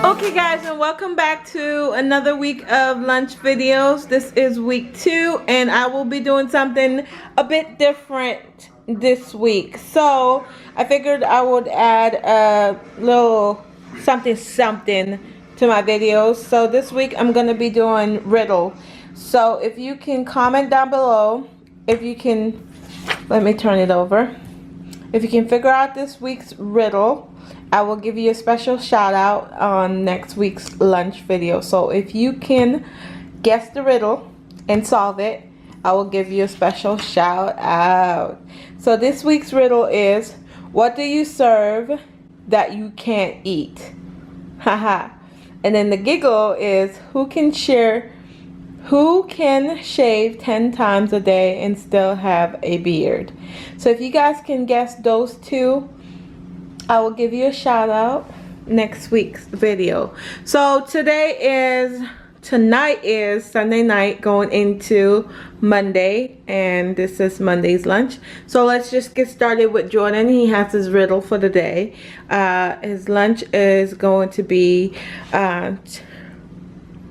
Okay guys, and welcome back to another week of lunch videos. This is week 2 and I will be doing something a bit different this week. So I figured I would add a little something to my videos. So this week I'm going to be doing riddle. So if you can comment down below, if you can, let me turn it over. If you can figure out this week's riddle, I will give you a special shout out on next week's lunch video. So if you can guess the riddle and solve it, I will give you a special shout out. So this week's riddle is, what do you serve that you can't eat? Haha. And then the giggle is, who can shave 10 times a day and still have a beard? So if you guys can guess those two, I will give you a shout out next week's video. So tonight is Sunday night going into Monday, and this is Monday's lunch. So let's just get started with Jordan. He has his riddle for the day. His lunch is going to be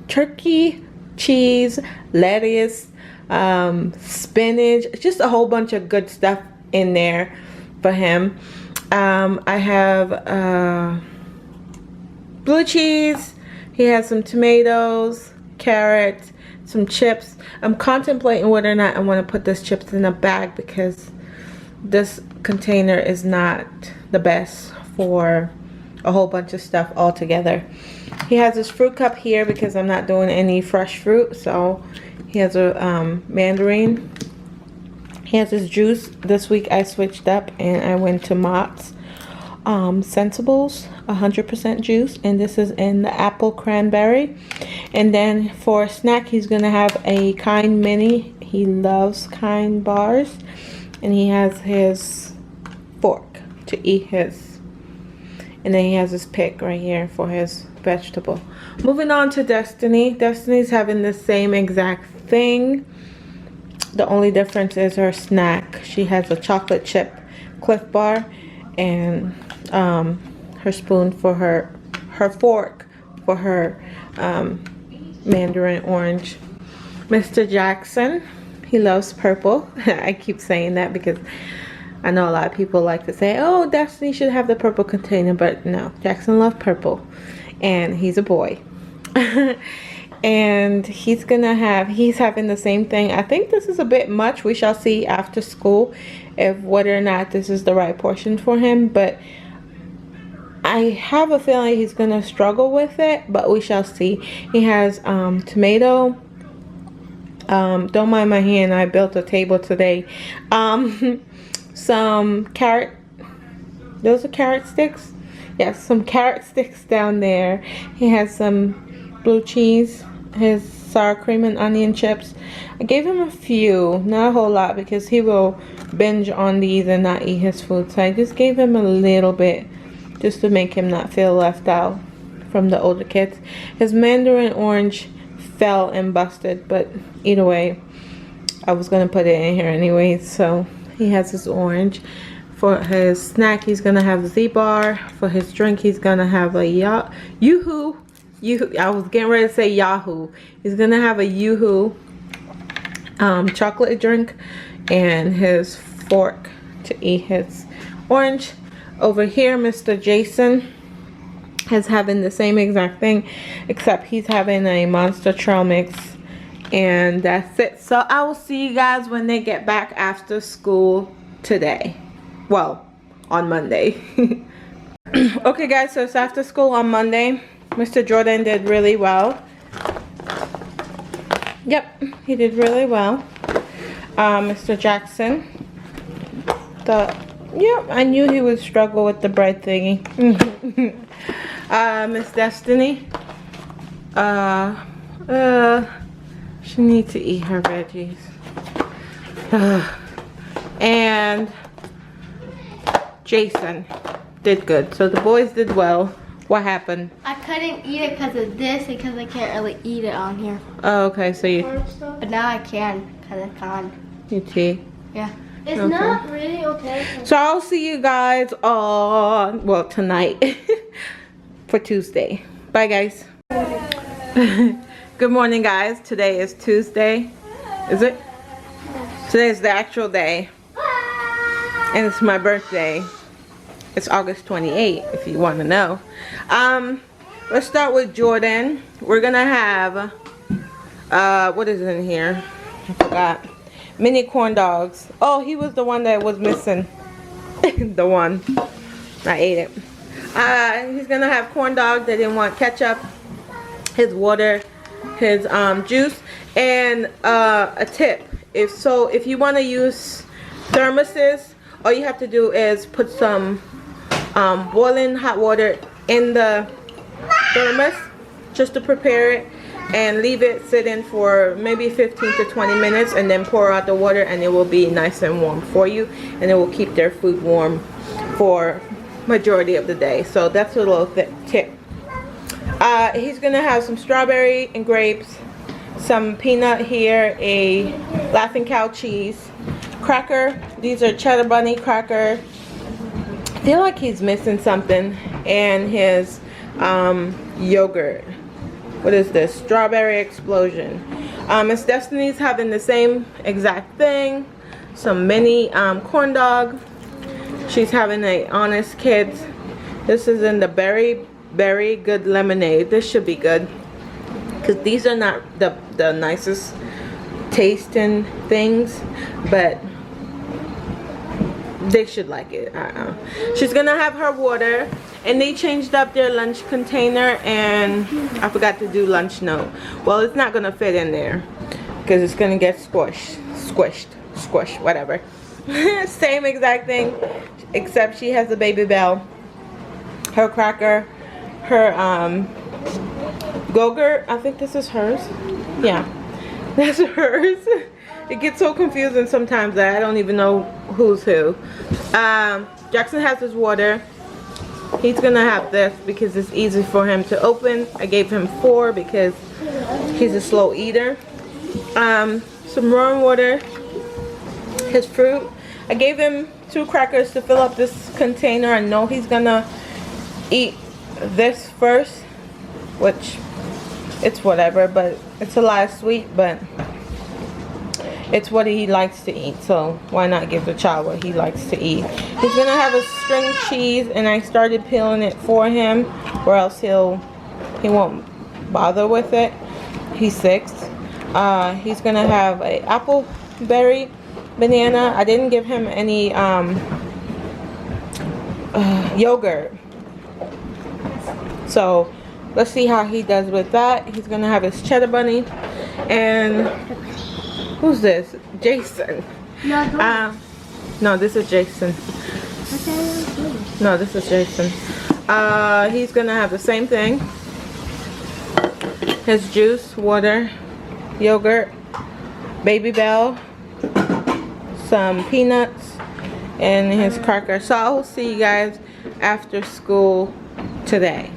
turkey, cheese, lettuce, spinach, just a whole bunch of good stuff in there for him. I have blue cheese. He has some tomatoes, carrots, some chips. I'm contemplating whether or not I want to put this chips in a bag because this container is not the best for a whole bunch of stuff all together. He has his fruit cup here because I'm not doing any fresh fruit. So he has a mandarin. He has his juice. This week I switched up and I went to Mott's Sensibles 100% juice, and this is in the apple cranberry. And then for a snack he's gonna have a Kind mini. He loves Kind bars, and he has his fork to eat his, and then he has his pick right here for his vegetable. Moving on to Destiny. Destiny's having the same exact thing. The only difference is her snack. She has a chocolate chip Cliff Bar and her spoon for her fork for her mandarin orange. Mr. Jackson, he loves purple. I keep saying that because I know a lot of people like to say, oh, Destiny should have the purple container, but no, Jackson loves purple, and he's a boy. And he's having the same thing. I think this is a bit much. We shall see after school if whether or not this is the right portion for him, but I have a feeling he's gonna struggle with it, but we shall see. He has tomato, don't mind my hand, I built a table today. Some carrot, those are carrot sticks. Yes, some carrot sticks down there. He has some blue cheese, his sour cream and onion chips. I gave him a few, not a whole lot, because he will binge on these and not eat his food. So I just gave him a little bit just to make him not feel left out from the older kids. His mandarin orange fell and busted, but either way, I was gonna put it in here anyway. So he has his orange. For his snack, he's gonna have Z-Bar. For his drink, he's gonna have a Yoo-hoo. I was getting ready to say Yahoo. He's gonna have a Yoo-hoo chocolate drink, and his fork to eat his orange. Over here, Mr. Jason is having the same exact thing, except he's having a Monster Trail Mix, and that's it. So I will see you guys when they get back after school today. Well, on Monday. Okay guys, so it's after school on Monday. Mr. Jordan did really well. Yep, he did really well. Mr. Jackson, yep, I knew he would struggle with the bread thingy. Miss Destiny, she needs to eat her veggies. And Jason did good. So the boys did well. What happened? I couldn't eat it because of this, because I can't really eat it on here. Oh, okay, so you... But now I can, because I can't. You tea? Yeah. It's okay. Not really okay. So I'll see you guys on, well, tonight for Tuesday. Bye, guys. Good morning, guys. Today is Tuesday. Is it? Today is the actual day. And it's my birthday. It's August 28th, if you want to know. Let's start with Jordan. We're going to have, what is in here? I forgot. Mini corn dogs. Oh, he was the one that was missing. The one. I ate it. He's going to have corn dogs. They didn't want ketchup. His water. His juice. And a tip. If you want to use thermoses, all you have to do is put some boiling hot water in the thermos just to prepare it, and leave it sitting for maybe 15 to 20 minutes, and then pour out the water, and it will be nice and warm for you, and it will keep their food warm for majority of the day. So that's a little tip. He's gonna have some strawberry and grapes, some peanut here, a Laughing Cow cheese, cracker. These are cheddar bunny cracker. I feel like he's missing something. And his yogurt. What is this? Strawberry explosion. Miss Destiny's having the same exact thing. Some mini corn dog. She's having a Honest Kids. This is in the berry good lemonade. This should be good, because these are not the nicest tasting things, but they should like it. She's gonna have her water, and they changed up their lunch container, and I forgot to do lunch note. Well, it's not gonna fit in there because it's gonna get squished, whatever. Same exact thing, except she has a Baby Bell, her cracker, her Go-Gurt. I think this is hers. Yeah, that's hers. It gets so confusing sometimes that I don't even know who's who. Jaxson has his water. He's gonna have this because it's easy for him to open. I gave him 4 because he's a slow eater. Some warm water. His fruit. I gave him 2 crackers to fill up this container. I know he's gonna eat this first, which it's whatever, but it's a lot sweet, but it's what he likes to eat, so why not give the child what he likes to eat. He's gonna have a string cheese, and I started peeling it for him, or else he won't bother with it. He's 6. He's gonna have a apple berry banana. I didn't give him any yogurt, so let's see how he does with that. He's gonna have his cheddar bunny. And who's this? Jason. No, this is Jason. No, this is Jason. He's gonna have the same thing. His juice, water, yogurt, Baby Bell, some peanuts, and his cracker. So I'll see you guys after school today.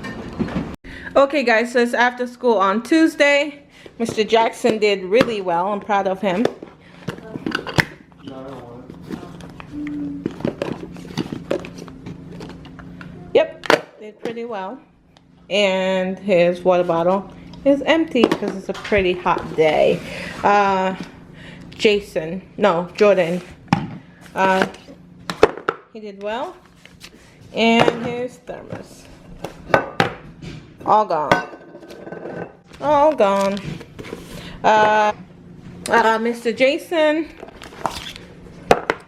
Okay, guys, so it's after school on Tuesday. Mr. Jaxson did really well. I'm proud of him. Yep, did pretty well. And his water bottle is empty because it's a pretty hot day. Jordan. He did well. And his thermos. All gone. All gone. Mr. Jason,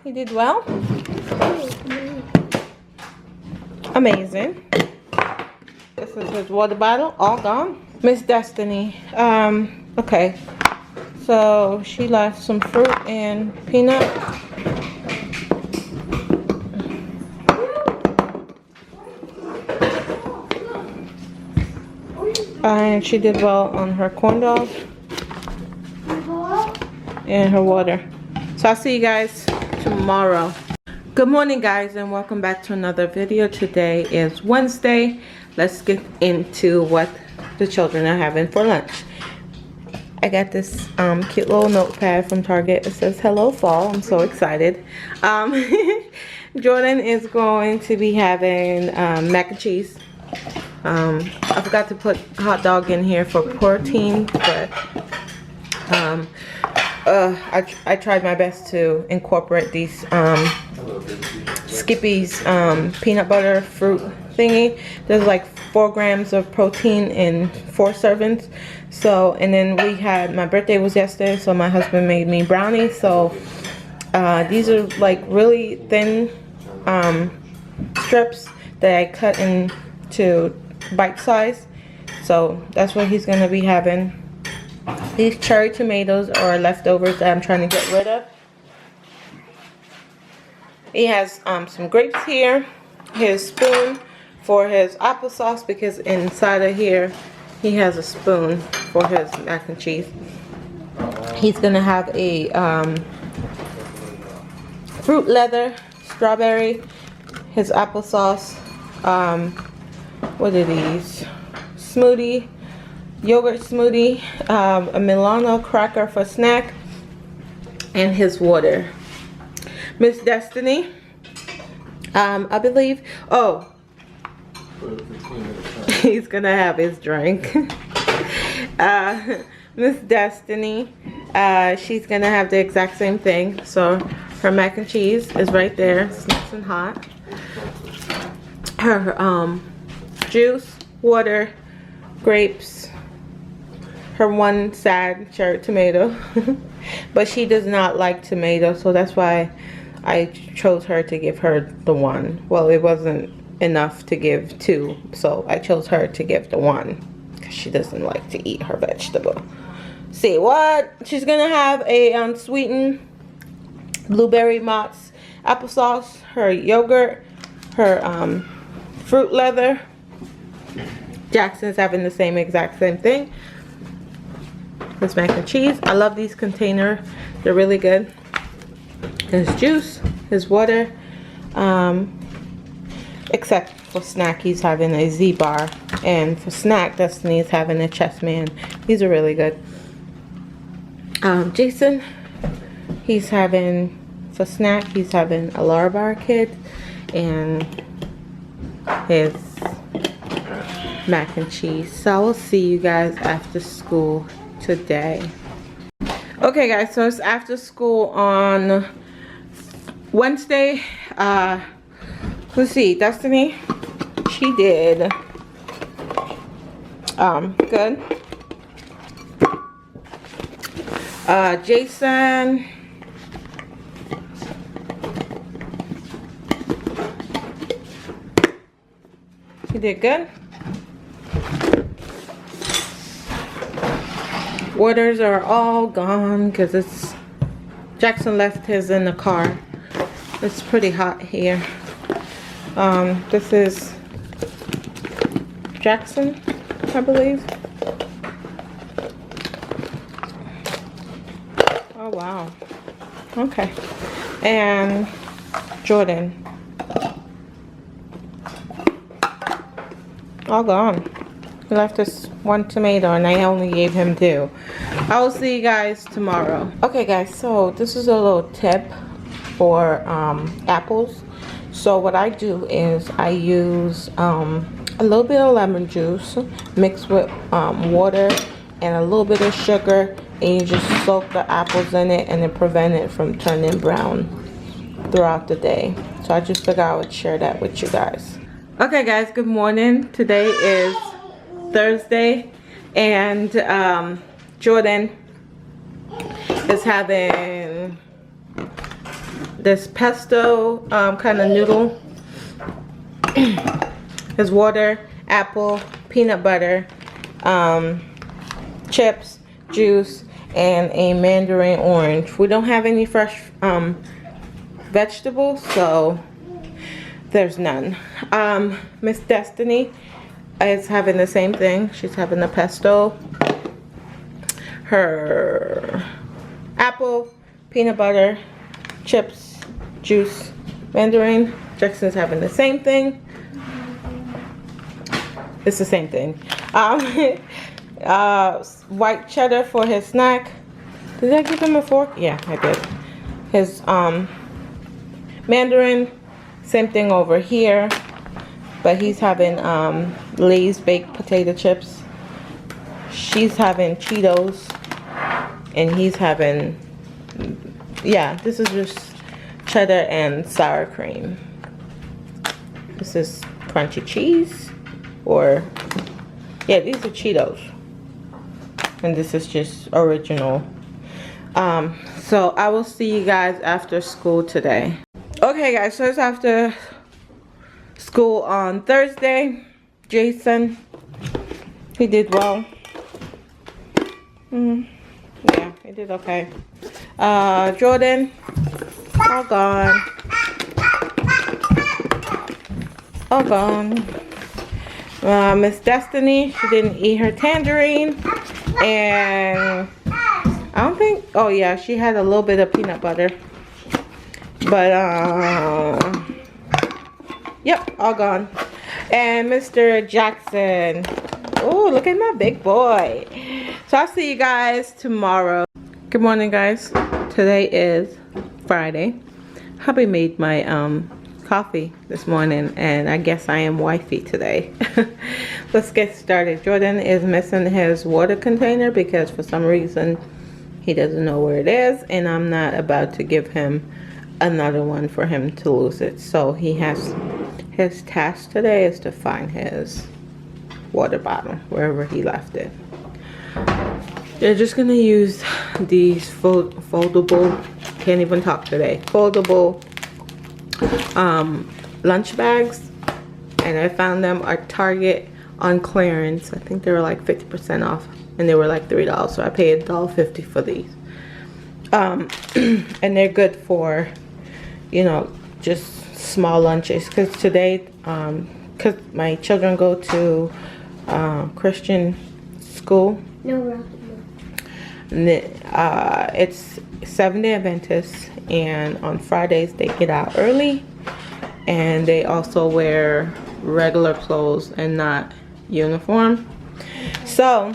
he did well. Amazing. This is his water bottle, all gone. Miss Destiny, okay. So she left some fruit and peanut. And she did well on her corn dog and her water. So I'll see you guys tomorrow. Good morning, guys, and welcome back to another video. Today is Wednesday. Let's get into what the children are having for lunch. I got this cute little notepad from Target. It says hello fall. I'm so excited. Jordan is going to be having mac and cheese I forgot to put hot dog in here for protein, but I tried my best to incorporate these Skippy's peanut butter fruit thingy. There's like 4 grams of protein in 4 servings. So, and then we had, my birthday was yesterday, so my husband made me brownies. So these are like really thin strips that I cut into bite size. So that's what he's gonna be having. These cherry tomatoes are leftovers that I'm trying to get rid of. He has some grapes here, his spoon for his applesauce, because inside of here he has a spoon for his mac and cheese. He's gonna have a fruit leather, strawberry, his applesauce, what are these? Smoothie, yogurt smoothie, a Milano cracker for snack, and his water. Miss Destiny, I believe, oh, he's gonna have his drink. Miss Destiny, she's gonna have the exact same thing. So her mac and cheese is right there, it's nice and hot. Her juice, water, grapes, her one sad cherry tomato. But she does not like tomato, so that's why I chose her to give her the one. Well, it wasn't enough to give 2, so I chose her to give the 1 because she doesn't like to eat her vegetable. See what? She's gonna have a unsweetened blueberry Mott's applesauce, her yogurt, her fruit leather. Jackson's having the exact same thing. This mac and cheese. I love these containers. They're really good. His juice, his water. Except for snack, he's having a Z bar. And for snack, Destiny is having a Chessman. These are really good. Jason, he's having, for snack, he's having a Larabar kid. And his mac and cheese. So I will see you guys after school today. Okay guys, so it's after school on Wednesday. Let's see, Destiny, she did good. Jason, he did good. Waters are all gone because it's Jackson left his in the car. It's pretty hot here. This is Jaxson, I believe. Oh wow. Okay. And Jordan. All gone. He left us 1 tomato and I only gave him 2. I will see you guys tomorrow. Okay guys, so this is a little tip for apples. So what I do is I use a little bit of lemon juice mixed with water and a little bit of sugar, and you just soak the apples in it and it prevents it from turning brown throughout the day. So I just figured I would share that with you guys. Okay guys, good morning. Today is Thursday, and Jordan is having this pesto kind of noodle. His water, apple, peanut butter, chips, juice, and a mandarin orange. We don't have any fresh vegetables, so there's none. Miss Destiny is having the same thing. She's having the pesto, her apple, peanut butter, chips, juice, mandarin. Jackson's having the same thing. It's the same thing. White cheddar for his snack. Did I give him a fork? Yeah, I did. His mandarin, same thing over here. But he's having Lay's baked potato chips. She's having Cheetos. And he's having, yeah, this is just cheddar and sour cream. This is crunchy cheese, or yeah, these are Cheetos, and this is just original. So I will see you guys after school today. Okay guys, so it's after school on Thursday. Jason, he did well. Yeah, he did okay. Jordan, all gone. All gone. Miss Destiny, she didn't eat her tangerine. And I don't think, oh yeah, she had a little bit of peanut butter. But, yep, all gone. And Mr. Jackson. Oh, look at my big boy. So I'll see you guys tomorrow. Good morning, guys. Today is Friday. Hubby made my coffee this morning, and I guess I am wifey today. Let's get started. Jordan is missing his water container because for some reason he doesn't know where it is, and I'm not about to give him another one for him to lose it. So he has, his task today is to find his water bottle wherever he left it. They're just gonna use these foldable, can't even talk today, foldable lunch bags, and I found them at Target on clearance. I think they were like 50% off, and they were like $3, so I paid $1.50 for these. And they're good for, you know, just small lunches, because today, because my children go to Christian school. No. And it's Seventh-day Adventist, and on Fridays they get out early, and they also wear regular clothes and not uniform. So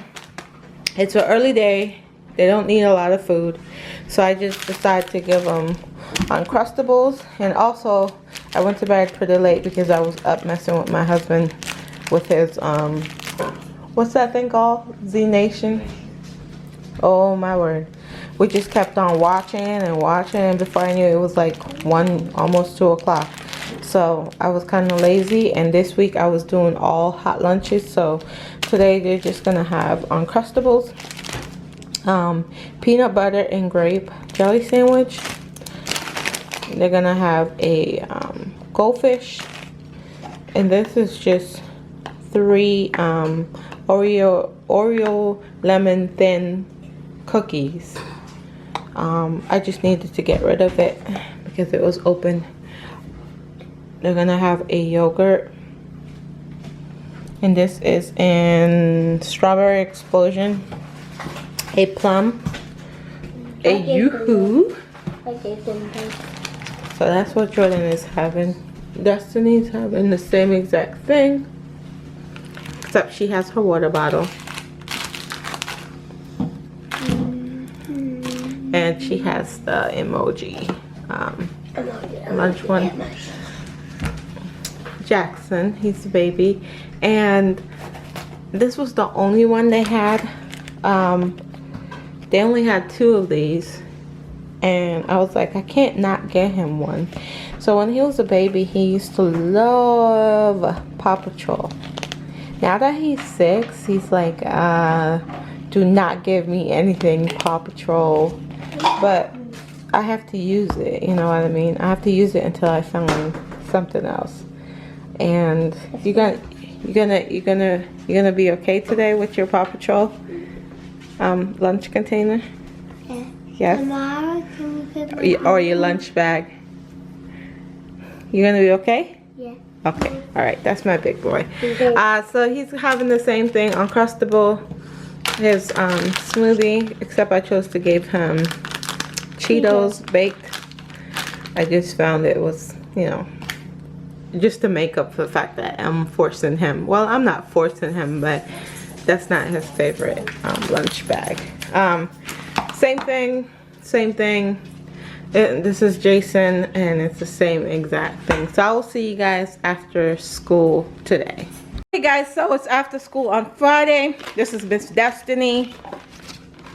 it's an early day. They don't need a lot of food, so I just decided to give them Uncrustables. And also I went to bed pretty late because I was up messing with my husband with his what's that thing called? Z Nation. Oh my word. We just kept on watching and watching, and before I knew it was like 1, almost 2 o'clock. So I was kind of lazy, and this week I was doing all hot lunches. So today they're just gonna have Uncrustables, peanut butter and grape jelly sandwich. They're gonna have a goldfish, and this is just 3 Oreo lemon thin cookies. I just needed to get rid of it because it was open. They're gonna have a yogurt, and this is in Strawberry Explosion, a plum, a yoo-hoo. So that's what Jordan is having. Destiny's having the same exact thing, except she has her water bottle. And she has the emoji lunch one. Jackson, he's the baby, and this was the only one they had. They only had 2 of these, and I was like, I can't not get him one. So when he was a baby, he used to love Paw Patrol. Now that he's 6, he's like, do not give me anything Paw Patrol. But I have to use it, you know what I mean? I have to use it until I find something else. And you're gonna be okay today with your Paw Patrol lunch container? Yeah. Yes. Tomorrow, can we put Or your lunch bag. You're gonna be okay? Yeah. Okay. All right. That's my big boy. So he's having the same thing, Uncrustable, his smoothie, except I chose to give him Cheetos baked. I just found it was, you know, just to make up for the fact that I'm forcing him. Well, I'm not forcing him, but that's not his favorite lunch bag. Same thing. This is Jason, and it's the same exact thing. So I will see you guys after school today. Hey guys, so it's after school on Friday. This is Miss Destiny.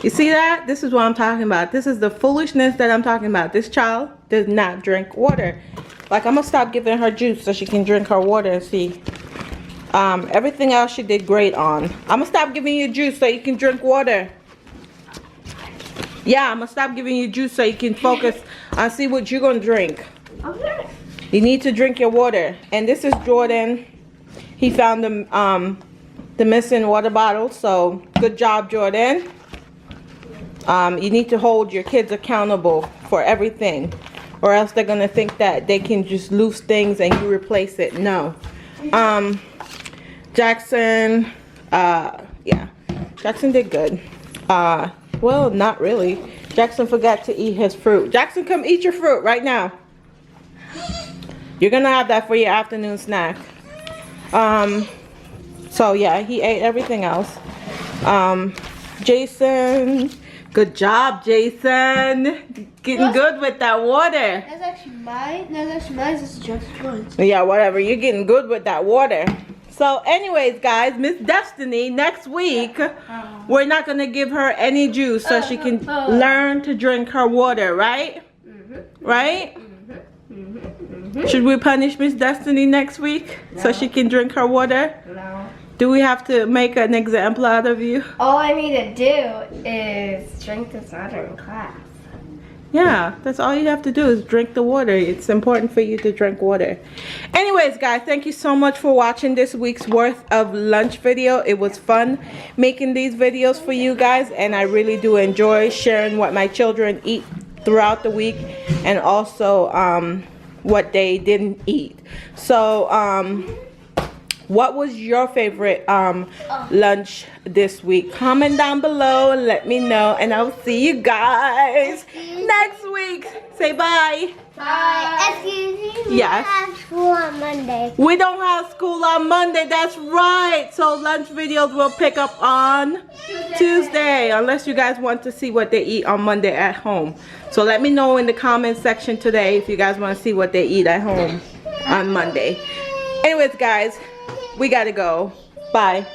You see that? This is what I'm talking about. This is the foolishness that I'm talking about. This child does not drink water. Like, I'm gonna stop giving her juice so she can drink her water and see. Everything else she did great on. I'm gonna stop giving you juice so you can drink water. Yeah, I'm gonna stop giving you juice so you can focus on see what you're gonna drink. Okay. You need to drink your water. And this is Jordan. He found the missing water bottle, so good job, Jordan. You need to hold your kids accountable for everything, or else they're gonna think that they can just lose things and you replace it. No. Jaxson, yeah, Jaxson did good. Well, not really. Jaxson forgot to eat his fruit. Jaxson, come eat your fruit right now. You're gonna have that for your afternoon snack. So yeah, he ate everything else. Jason, good job, Jason. Getting good with that water. That's actually mine. No, that's mine. This is just one. Yeah, whatever. You're getting good with that water. So anyways, guys, Miss Destiny, next week, we're not going to give her any juice so she can learn to drink her water, right? Right? Should we punish Miss Destiny next week so she can drink her water? No. Do we have to make an example out of you? All I need to do is drink this water in class. Yeah, that's all you have to do is drink the water. It's important for you to drink water. Anyways, guys, thank you so much for watching this week's worth of lunch video. It was fun making these videos for you guys, and I really do enjoy sharing what my children eat throughout the week, and also what they didn't eat. So what was your favorite lunch this week? Comment down below and let me know, and I will see you guys next week. Say bye. Bye. Excuse me. Yes. We have school on Monday. We don't have school on Monday. That's right. So lunch videos will pick up on Tuesday, unless you guys want to see what they eat on Monday at home. So let me know in the comment section today if you guys want to see what they eat at home on Monday. Anyways, guys, we gotta go. Bye.